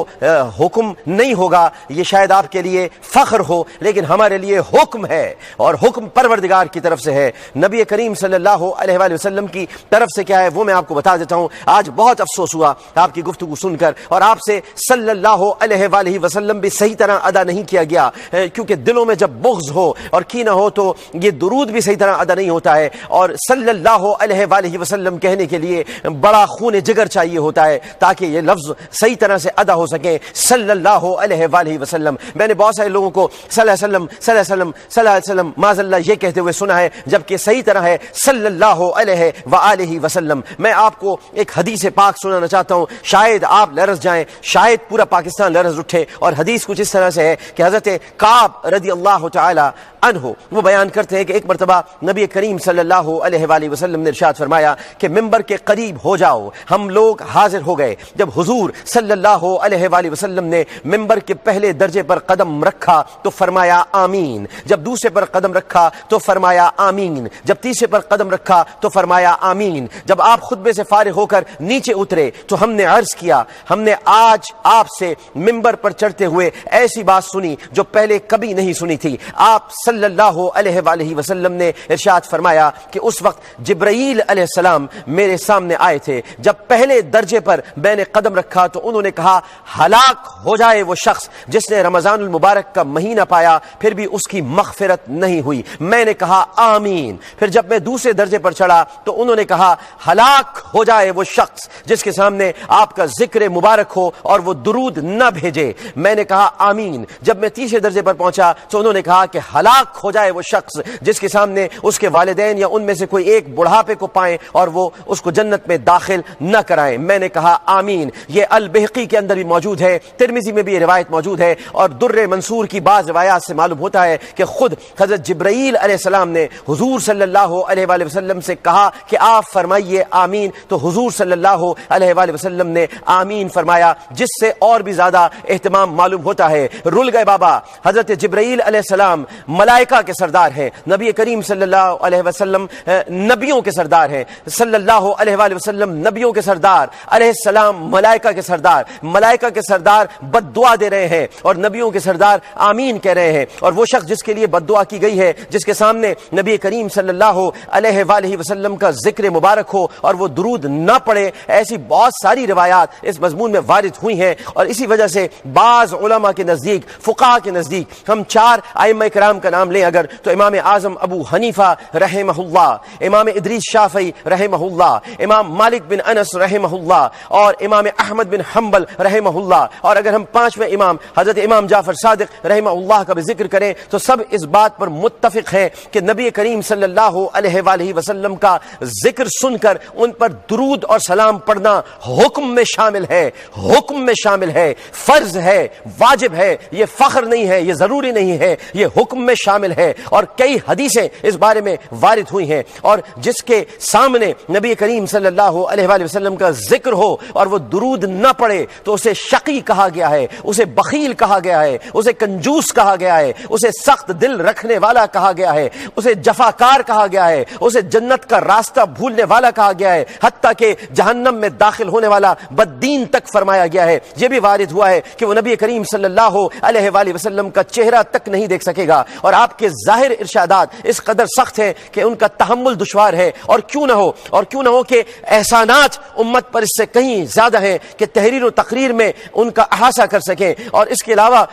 A: حکم نہیں ہوگا, یہ شاید آپ کے لیے فخر ہو, لیکن ہمارے لیے حکم ہے, اور حکم پروردگار کی طرف سے ہے. نبی کریم صلی اللہ علیہ وآلہ وسلم کی طرف سے کیا ہے وہ میں آپ کو بتا دیتا ہوں. آج بہت افسوس ہوا آپ کی گفتگو سن کر, اور آپ سے صلی اللہ علیہ وآلہ وسلم بھی صحیح طرح ادا نہیں کیا گیا, کیونکہ دلوں میں جب بغض ہو اور کینہ ہو تو یہ درود بھی صحیح طرح ادا نہیں ہوتا ہے, اور صلی اللہ علیہ وآلہ وسلم کہنے کے لیے بڑا خون جگر چاہیے ہوتا ہے تاکہ یہ لفظ صحیح طرح سے ادا ہو سکے. صلی اللہ علیہ وآلہ وسلم, میں نے بہت سارے لوگوں کو صلی اللہ علیہ وسلم صلی اللہ علیہ وسلم صلی اللہ علیہ وسلم معاذ اللہ یہ کہتے ہوئے سنا ہے, جبکہ صحیح طرح ہے صلی اللہ علیہ وآلہ وسلم. میں آپ کو ایک حدیث پاک سنانا چاہتا ہوں, شاید آپ لرز جائیں, شاید پورا پاکستان لرز اٹھے. اور حدیث کچھ اس طرح سے ہے کہ حضرت کعب رضی اللہ تعالی عنہ وہ بیان کرتے ہیں کہ ایک مرتبہ نبی کریم صلی اللہ علیہ وآلہ وسلم نے ارشاد فرمایا کہ ممبر کے قریب ہو جاؤ. ہم لوگ حاضر ہو گئے. جب حضور صلی اللہ علیہ وآلہ وسلم نے ممبر کے پہلے درجے پر قدم رکھا تو فرمایا آمین, جب دوسرے پر قدم رکھا تو فرمایا آمین, جب تیسرے پر قدم رکھا تو فرمایا آمین. جب آپ خطبے سے فارغ ہو کر نیچے اترے تو ہم نے عرض کیا, ہم نے آج آپ سے ممبر پر چڑھتے ہوئے ایسی بات سنی جو پہلے کبھی نہیں سنی تھی. آپ صلی اللہ علیہ وآلہ وسلم نے ارشاد فرمایا کہ اس وقت جبرائیل علیہ السلام میرے سامنے آئے تھے. جب پہلے درجے پر میں نے قدم رکھا تو انہوں نے کہا ہلاک ہو جائے وہ شخص جس نے رمضان المبارک کا مہینہ پایا پھر بھی اس کی مغفرت نہیں ہوئی. میں نے کہا آمین. پھر جب میں دوسرے درجے پر چڑھا تو انہوں نے کہا ہلاک ہو جائے وہ شخص جس کے سامنے آپ کا ذکر مبارک ہو اور وہ درود نہ بھیجے. میں نے کہا آمین. جب میں تیسرے درجے پر پہنچا تو انہوں نے کہا کہ ہلاک ہو جائے وہ شخص جس کے سامنے اس کے والدین یا ان میں سے کوئی ایک بڑھاپے کو پائیں اور وہ اس کو جنت میں داخل نہ کرائیں. میں نے کہا آمین. یہ البہقی کے اندر بھی موجود ہے, ترمذی میں بھی یہ روایت موجود ہے, اور در منصور کی بعض روایات سے معلوم ہوتا ہے کہ خود حضرت جبرائیل علیہ السلام نے حضور صلی اللہ علیہ وآلہ وسلم سے کہا کہ آپ فرمائیے آمین, تو حضور صلی اللہ علیہ وآلہ وسلم نے آمین فرمایا, جس سے اور بھی زیادہ اہتمام معلوم ہوتا ہے. رول گئے بابا, حضرت جبرائیل علیہ السلام ملائکہ کے سردار ہیں, نبی کریم صلی اللہ علیہ وسلم نبیوں کے سردار ہیں, صلی اللہ علیہ وآلہ وسلم نبیوں کے سردار, علیہ السلام ملائکہ کے سردار. ملائکہ کے سردار بد دعا دے رہے ہیں اور نبیوں کے سردار آمین کہہ رہے ہیں. اور وہ شخص جس کے لیے بد دعا کی گئی ہے, جس کے سامنے نبی کریم صلی اللہ علیہ وآلہ وسلم کا ذکر مبارک ہو اور وہ درود نہ پڑے, ایسی بہت ساری روایات اس مضمون میں وارد ہوئی ہیں. اور اسی وجہ سے بعض علماء کے نزدیک, فقہاء کے نزدیک, ہم 4 ائمہ کرام کا نام لیں اگر, تو امام اعظم ابو حنیفہ رحمہ اللہ, امام ادریس شافعی رحمہ اللہ, امام مالک بن انس رحمہ اللہ, اور امام احمد بن حنبل رحمہ اللہ, اور اگر ہم 5ویں امام حضرت امام جعفر صادق رحمہ اللہ کا بھی ذکر کریں تو سب اس بات پر متفق ہیں کہ نبی کریم صلی اللہ علیہ وآلہ وسلم کا ذکر سن کر ان پر درود اور سلام پڑھنا حکم میں شامل ہے, حکم میں شامل ہے, فرض ہے, واجب ہے. یہ فخر نہیں ہے, یہ ضروری نہیں ہے, یہ حکم میں شامل ہے. اور کئی حدیثیں اس بارے میں وارد ہوئی ہیں. اور جس کے سامنے نبی کریم صلی اللہ علیہ وآلہ وسلم کا ذکر ہو اور وہ درود نہ پڑے تو اسے شقی کہا گیا ہے, اسے بخیل کہا گیا ہے, اسے کنجوس کہا گیا ہے, اسے سخت دل رکھنے والا کہا گیا ہے, اسے جفاکار کہا گیا ہے, اسے جنت کا راستہ بھولنے والا کہا گیا ہے, حتیٰ کہ جہنم میں داخل ہونے والا بددین تک فرمایا گیا ہے. یہ بھی وارد ہوا ہے کہ وہ نبی کریم صلی اللہ علیہ وآلہ وسلم کا چہرہ تک نہیں دیکھ سکے گا. اور آپ کے ظاہر ارشادات اس قدر سخت ہیں کہ ان کا تحمل دشوار ہے. اور کیوں نہ ہو کہ احسانات امت پر اس سے کہیں زیادہ ہیں کہ تحریر و تقریر میں ان کا احاطہ کر سکیں. اور اس کے علاوہ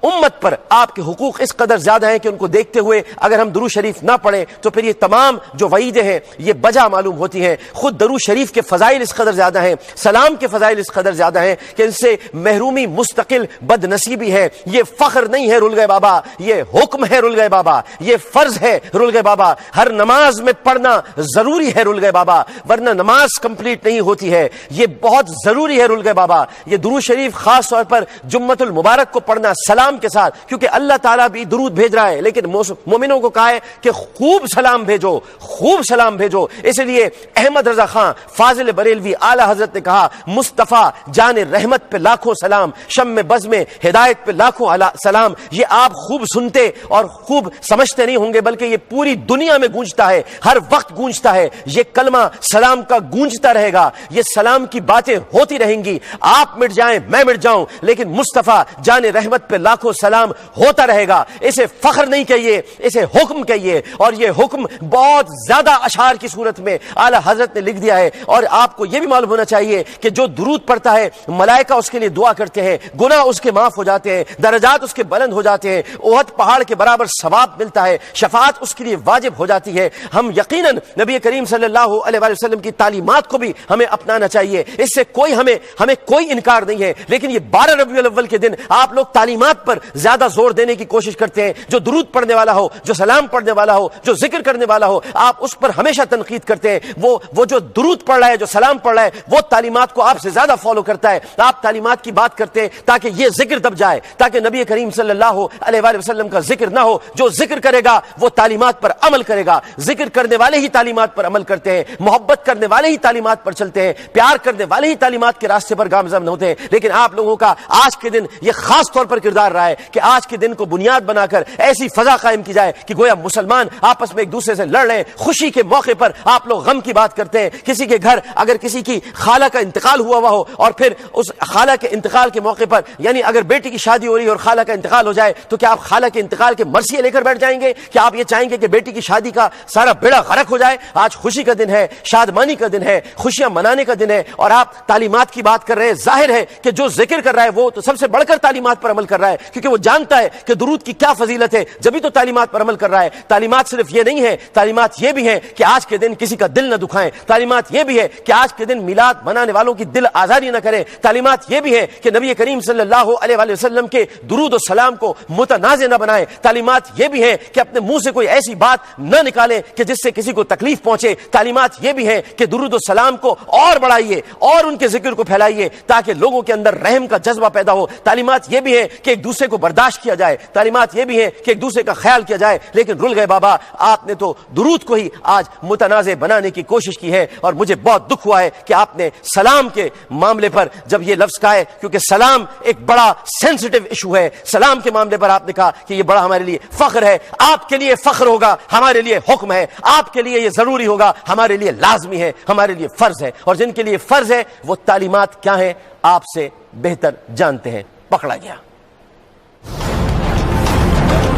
A: امت پر آپ کے حقوق اس قدر زیادہ ہیں کہ ان کو دیکھتے ہوئے اگر ہم درود شریف نہ پڑھیں تو پھر یہ تمام جو وعیدیں ہیں یہ بجا معلوم ہوتی ہیں. خود درود شریف کے فضائل اس قدر زیادہ ہیں, سلام کے فضائل اس قدر زیادہ ہیں کہ ان سے محرومی مستقل بد نصیبی ہے. یہ فخر نہیں ہے رول گئے بابا, یہ حکم ہے رول گئے بابا, یہ فرض ہے رول گئے بابا. ہر نماز میں پڑھنا ضروری ہے رول گئے بابا, ورنہ نماز کمپلیٹ نہیں ہوتی ہے. یہ بہت ضروری ہے رول گئے بابا. یہ درود شریف خاص طور پر جمعۃ المبارک کو پڑھنا سلام کے ساتھ, کیونکہ اللہ تعالیٰ بھی درود بھیج رہا ہے, لیکن مومنوں کو کہا ہے کہ خوب سلام بھیجو, خوب سلام بھیجو. اس لیے احمد رضا خان فاضل بریلوی اعلی حضرت نے کہا, مصطفیٰ جان رحمت پہ لاکھوں سلام, شم بز میں ہدایت پہ لاکھوں سلام. یہ آپ خوب سنتے اور خوب سمجھتے نہیں ہوں گے, بلکہ یہ پوری دنیا میں گونجتا ہے, ہر وقت گونجتا ہے. یہ کلمہ سلام کا گونجتا رہے گا, یہ سلام کی باتیں ہوتی رہیں گی. آپ مٹ جائیں, میں مٹ جاؤں, لیکن مصطفیٰ جان رحمت پہ لاکھوں سلام ہوتا رہے گا. اسے فخر نہیں کہیے, اسے حکم کہیے. اور یہ حکم بہت زیادہ اشعار کی صورت میں اعلی حضرت نے لکھ دیا ہے. اور آپ کو یہ بھی معلوم ہونا چاہیے کہ جو درود پڑھتا ہے ملائکہ اس کے لیے دعا کرتے ہیں, گناہ اس کے معاف ہو جاتے ہیں, درجات اس کے بلند ہو جاتے ہیں, احد پہاڑ کے برابر ثواب ملتا ہے, شفاعت اس کے لیے واجب ہو جاتی ہے. ہم یقیناً نبی کریم صلی اللہ علیہ وآلہ وسلم کی تعلیمات کو بھی ہمیں اپنانا چاہیے, اس سے کوئی ہمیں کوئی انکار نہیں ہے. لیکن یہ 12 ربیع الاول کے دن آپ لوگ تعلیمات پر زیادہ زور دینے کی کوشش کرتے ہیں. جو درود پڑھنے والا ہو, جو سلام پڑھنے والا ہو, جو ذکر کرنے والا ہو, آپ اس پر ہمیشہ تنقید کرتے ہیں. وہ جو درود پڑھ رہا ہے, جو سلام پڑھ رہا ہے, وہ تعلیمات کو آپ سے زیادہ فالو کرتا ہے. آپ تعلیمات کی بات کرتے ہیں تاکہ یہ ذکر دب جائے, تاکہ نبی کریم صلی اللہ علیہ وآلہ وسلم کا ذکر نہ ہو. جو ذکر کرے گا وہ تعلیمات پر عمل کرے گا. ذکر کرنے والے ہی تعلیمات پر عمل کرتے ہیں, محبت کرنے والے ہی تعلیمات پر چلتے ہیں, پیار کرنے والے ہی تعلیمات کے راستے پر گامزن ہوتے ہیں. لیکن آپ لوگوں کا آج کے دن یہ خاص طور پر کردار رہا ہے کہ آج کے دن کو بنیاد بنا کر ایسی فضا قائم کی جائے کہ گویا مسلمان آپس میں ایک دوسرے سے لڑ رہے ہیں. خوشی کے موقع پر آپ لوگ غم کی بات کرتے ہیں. کسی کے گھر اگر کسی کی خالہ کا انتقال ہوا ہو اور پھر اس خالہ کے انتقال کے موقع پر, یعنی اگر بیٹی کی شادی ہو رہی ہے اور خالہ کا انتقال ہو جائے, تو کیا آپ خالہ کے انتقال کے مرثیے لے کر بیٹھ جائیں گے؟ کیا آپ یہ چاہیں گے کہ بیٹی کی شادی کا سارا بیڑا غرق ہو جائے؟ آج خوشی کا دن ہے, شادمانی کا دن ہے, خوشیاں منانے کا دن ہے, اور آپ تعلیمات کی بات کر رہے ہیں. ظاہر ہے کہ جو ذکر کر رہا ہے وہ تو سب سے بڑھ کر تعلیمات پر عمل کر رہا ہے, کیونکہ وہ جانتا ہے کہ درود کی کیا فضیلت ہے، جبھی تو تعلیمات پر عمل کر رہا ہے. تعلیمات صرف یہ نہیں ہے، تعلیمات یہ بھی ہیں کہ آج کے دن کسی کا دل نہ دکھائیں. تعلیمات یہ بھی ہے کہ آج کے دن میلاد منانے والوں کی دل آزاری نہ کریں. تعلیمات یہ بھی ہے کہ نبی کریم صلی اللہ علیہ وآلہ وسلم کے درود و سلام کو متنازع نہ بنائیں. تعلیمات یہ بھی ہے کہ اپنے منہ سے کوئی ایسی بات نہ نکالیں کہ جس سے کسی کو تکلیف پہنچے. تعلیمات یہ بھی ہے کہ درود و سلام کو اور بڑھائیے اور ان کے ذکر کو پھیلائیے تاکہ لوگوں کے اندر رحم کا جذبہ پیدا ہو. تعلیمات یہ بھی ہے کہ ایک دوسرے کو برداشت کیا جائے. تعلیمات یہ بھی ہے کہ ایک دوسرے کا خیال کیا جائے. لیکن رل گئے بابا، آپ نے تو درود کو ہی آج متنازع بنانے کی کوشش کی ہے، اور مجھے بہت دکھ ہوا ہے کہ آپ نے سلام کے معاملے پر جب یہ لفظ کہا ہے، کیونکہ سلام ایک بڑا سینسٹیو ایشو ہے. سلام کے معاملے پر آپ نے کہا کہ یہ بڑا ہمارے لیے فخر ہے. آپ کے لیے فخر ہوگا، ہمارے لیے حکم ہے. آپ کے لیے یہ ضروری ہوگا، ہمارے لیے لازمی ہے، ہمارے لیے فرض ہے. اور جن کے لیے فرض ہے وہ تعلیمات کیا ہیں آپ سے بہتر جانتے ہیں. پکڑا گیا.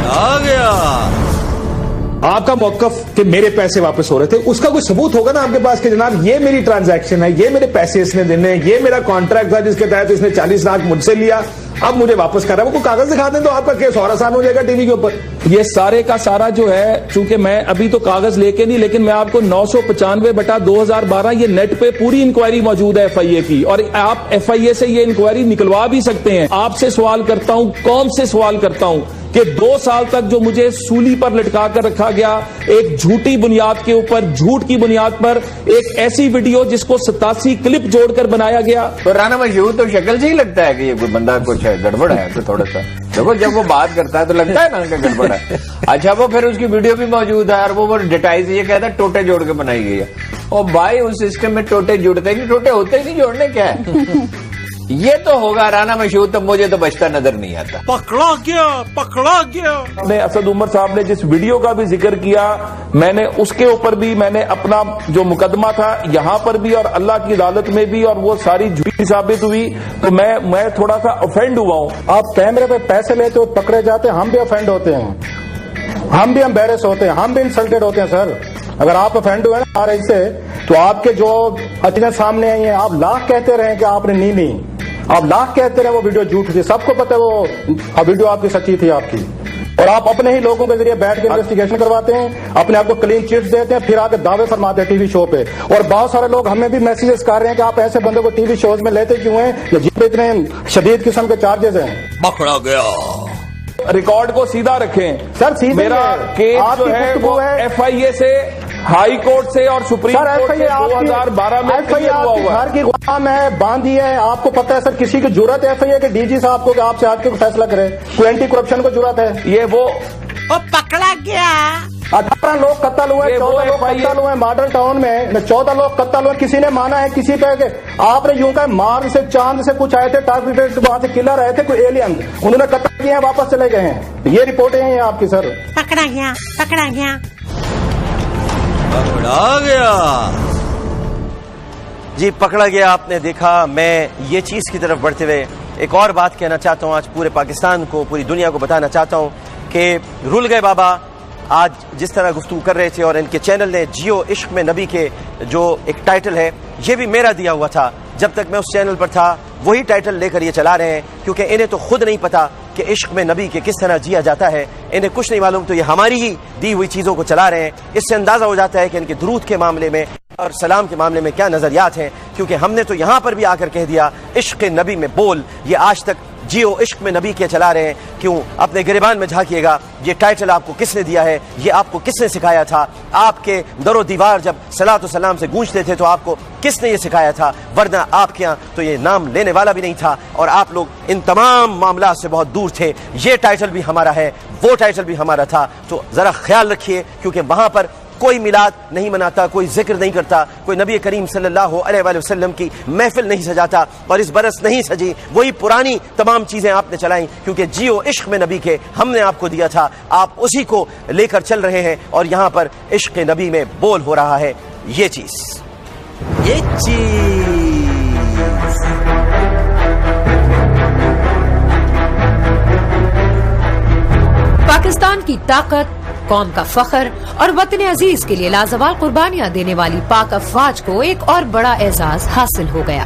H: آ گیا
O: آپ کا موقف کہ میرے پیسے واپس ہو رہے تھے، اس کا کوئی ثبوت ہوگا نا آپ کے پاس کہ جناب یہ میری ٹرانزیکشن ہے، یہ میرے پیسے اس نے دینے، یہ میرا کانٹریکٹ تھا جس کے تحت اس نے 40 لاکھ مجھ سے لیا، اب مجھے واپس کر رہا ہے. وہ کوئی کاغذ دکھا دیں تو آپ کا کیس اور آسان ہو جائے گا ٹی وی کے اوپر.
P: یہ سارے کا سارا جو ہے، چونکہ میں ابھی تو کاغذ لے کے نہیں، لیکن میں آپ کو 995/2012 یہ نیٹ پہ پوری انکوائری موجود ہے FIA کی، اور آپ FIA سے یہ انکوائری نکلوا بھی سکتے ہیں. آپ سے سوال کرتا ہوں، قوم سے سوال کرتا ہوں کہ 2 سال تک جو مجھے سولی پر لٹکا کر رکھا گیا، ایک جھوٹی بنیاد کے اوپر، جھوٹ کی بنیاد پر، ایک ایسی ویڈیو جس کو 87 کلپ جوڑ کر بنایا گیا.
Q: تو رانا مشہور تو شکل سے ہی لگتا ہے کہ یہ کوئی بندہ کچھ گڑبڑ ہے. تو تھوڑا سا دیکھو، جب وہ بات کرتا ہے تو لگتا ہے نا کہ گڑبڑ ہے. اچھا، وہ پھر اس کی ویڈیو بھی موجود ہے، اور وہ ڈیٹائی سے یہ کہتا ہے ٹوٹے جوڑ کے بنائی گئی ہے. اور بھائی اس سسٹم میں ٹوٹے جڑتے ہی نہیں، ٹوٹے ہوتے ہی نہیں، جوڑنے کیا ہے. یہ تو ہوگا رانا مشہور، تو مجھے تو بچتا نظر نہیں آتا.
O: پکڑا گیا، پکڑا گیا.
P: اسد عمر صاحب نے جس ویڈیو کا بھی ذکر کیا، میں نے اس کے اوپر بھی میں نے اپنا جو مقدمہ تھا یہاں پر بھی اور اللہ کی عدالت میں بھی، اور وہ ساری جھوٹی ثابت ہوئی. تو میں تھوڑا سا افینڈ ہوا ہوں.
R: آپ کیمرے پہ پیسے لیتے ہو، پکڑے جاتے ہیں، ہم بھی افینڈ ہوتے ہیں، ہم بھی امبیرس ہوتے ہیں، ہم بھی انسلٹیڈ ہوتے ہیں. سر اگر آپ افینڈ ہوئے نا RI سے، تو آپ کے جو اچھے سامنے آئی ہیں، آپ لاکھ کہتے رہے کہ آپ نے نہیں لی، آپ لاکھ کہتے رہے وہ ویڈیو جھوٹ تھی، سب کو پتہ ہے وہ ویڈیو آپ کی سچی تھی آپ کی. اور آپ اپنے ہی لوگوں کے ذریعے بیٹھ کے انویسٹیگیشن کرواتے ہیں، اپنے آپ کو کلین چٹس دیتے ہیں، پھر آ کے دعوے فرماتے ہیں ٹی وی شو پہ. اور بہت سارے لوگ ہمیں بھی میسیجز کر رہے ہیں کہ آپ ایسے بندے کو ٹی وی شوز میں لیتے کیوں ہیں جن پہ اتنے شدید قسم کے چارجز ہیں.
H: پکڑا گیا.
P: ریکارڈ کو سیدھا رکھیں
R: سر. سیدھا
P: میرا کیس جو ہے وہ FIA سے، ہائی کورٹ سے اور سپریم کورٹ سے 2012 میں کلیئر ہوا ہوا.
R: گھر کی غلام ہے، باندھی ہے. آپ کو پتہ ہے سر کسی کی جرت ہے FIA کے DG صاحب کو کہ آپ سے آج کے فیصلہ کرے؟ کوئی اینٹی کرپشن کو جرت ہے؟
P: یہ وہ
S: پکڑا گیا.
R: 18 لوگ قتل ہوئے، 14 لوگ قتل ہوئے ماڈل ٹاؤن میں، 14 لوگ قتل ہوئے. کسی نے مانا ہے کسی پہ کہ آپ نے یوں کہا مارس سے، چاند سے کچھ آئے تھے، ٹارگیٹ وہاں سے کلر آئے تھے، کوئی ایلین، انہوں نے قتل کیے ہیں، واپس چلے گئے ہیں. یہ رپورٹیں ہیں آپ کی سر.
S: پکڑا گیا، پکڑا گیا،
H: پکڑا گیا.
A: جی پکڑا گیا. آپ نے دیکھا. میں یہ چیز کی طرف بڑھتے ہوئے ایک اور بات کہنا چاہتا ہوں، آج پورے پاکستان کو، پوری دنیا کو بتانا چاہتا ہوں کہ رول گئے بابا آج جس طرح گفتگو کر رہے تھے، اور ان کے چینل نے جیو عشق میں نبی کے جو ایک ٹائٹل ہے، یہ بھی میرا دیا ہوا تھا. جب تک میں اس چینل پر تھا وہی ٹائٹل لے کر یہ چلا رہے ہیں، کیونکہ انہیں تو خود نہیں پتا کہ عشق میں نبی کے کس طرح جیا جاتا ہے. انہیں کچھ نہیں معلوم، تو یہ ہماری ہی دی ہوئی چیزوں کو چلا رہے ہیں. اس سے اندازہ ہو جاتا ہے کہ ان کے درود کے معاملے میں اور سلام کے معاملے میں کیا نظریات ہیں. کیونکہ ہم نے تو یہاں پر بھی آ کر کہہ دیا عشق نبی میں بول. یہ آج تک جیو عشق میں نبی کے چلا رہے ہیں. کیوں؟ اپنے گریبان میں جھانکیے گا، یہ ٹائٹل آپ کو کس نے دیا ہے؟ یہ آپ کو کس نے سکھایا تھا؟ آپ کے در و دیوار جب صلاۃ و سلام سے گونجتے تھے تو آپ کو کس نے یہ سکھایا تھا؟ ورنہ آپ کے یہاں تو یہ نام لینے والا بھی نہیں تھا، اور آپ لوگ ان تمام معاملات سے بہت دور تھے. یہ ٹائٹل بھی ہمارا ہے، وہ ٹائٹل بھی ہمارا تھا. تو ذرا خیال رکھیے، کیونکہ وہاں پر کوئی میلاد نہیں مناتا، کوئی ذکر نہیں کرتا، کوئی نبی کریم صلی اللہ علیہ وآلہ وسلم کی محفل نہیں سجاتا، اور اس برس نہیں سجی. وہی پرانی تمام چیزیں آپ نے چلائیں، کیونکہ جیو عشق میں نبی کے ہم نے آپ کو دیا تھا، آپ اسی کو لے کر چل رہے ہیں. اور یہاں پر عشق نبی میں بول ہو رہا ہے. یہ چیز
T: پاکستان کی طاقت، قوم کا فخر اور وطن عزیز کے لیے لازوال قربانیاں دینے والی پاک افواج کو ایک اور بڑا اعزاز حاصل ہو گیا.